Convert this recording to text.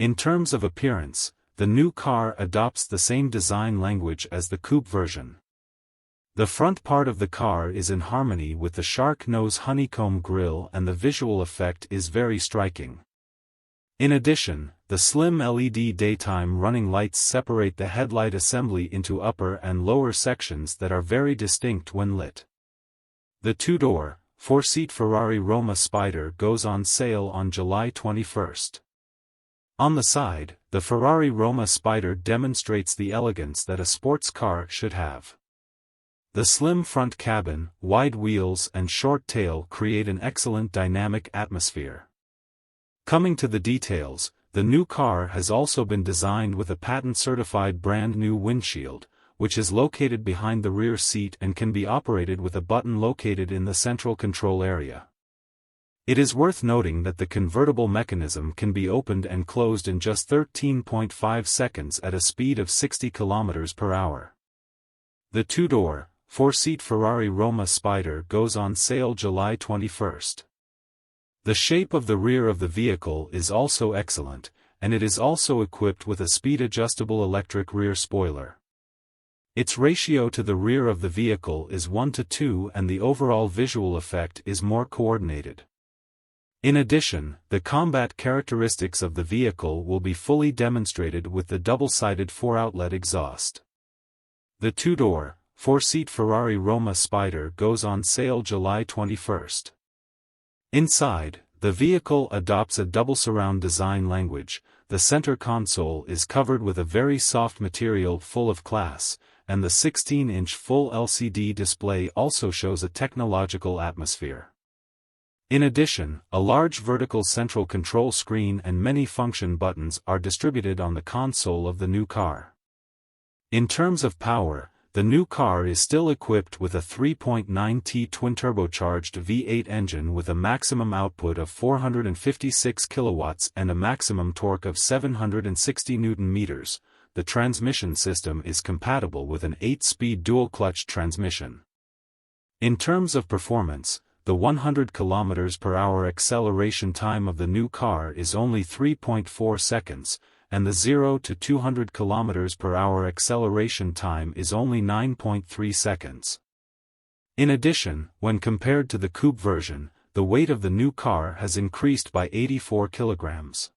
In terms of appearance, the new car adopts the same design language as the coupe version. The front part of the car is in harmony with the shark nose honeycomb grille, and the visual effect is very striking. In addition, the slim LED daytime running lights separate the headlight assembly into upper and lower sections that are very distinct when lit. The two-door, four-seat Ferrari Roma Spider goes on sale on July 21st. On the side, the Ferrari Roma Spider demonstrates the elegance that a sports car should have. The slim front cabin, wide wheels and short tail create an excellent dynamic atmosphere. Coming to the details, the new car has also been designed with a patent-certified brand-new windshield, which is located behind the rear seat and can be operated with a button located in the central control area. It is worth noting that the convertible mechanism can be opened and closed in just 13.5 seconds at a speed of 60 km per hour. The two-door, four-seat Ferrari Roma Spider goes on sale July 21st. The shape of the rear of the vehicle is also excellent, and it is also equipped with a speed-adjustable electric rear spoiler. Its ratio to the rear of the vehicle is 1:2, and the overall visual effect is more coordinated. In addition, the combat characteristics of the vehicle will be fully demonstrated with the double-sided 4-outlet exhaust. The two-door, four-seat Ferrari Roma Spider goes on sale July 21st. Inside, the vehicle adopts a double surround design language. The center console is covered with a very soft material full of class, and the 16-inch full LCD display also shows a technological atmosphere. In addition, a large vertical central control screen and many function buttons are distributed on the console of the new car. In terms of power, the new car is still equipped with a 3.9T twin-turbocharged V8 engine with a maximum output of 456 kilowatts and a maximum torque of 760 Nm. The transmission system is compatible with an 8-speed dual-clutch transmission. In terms of performance, the 100 km per hour acceleration time of the new car is only 3.4 seconds, and the 0 to 200 km per hour acceleration time is only 9.3 seconds. In addition, when compared to the coupe version, the weight of the new car has increased by 84 kilograms.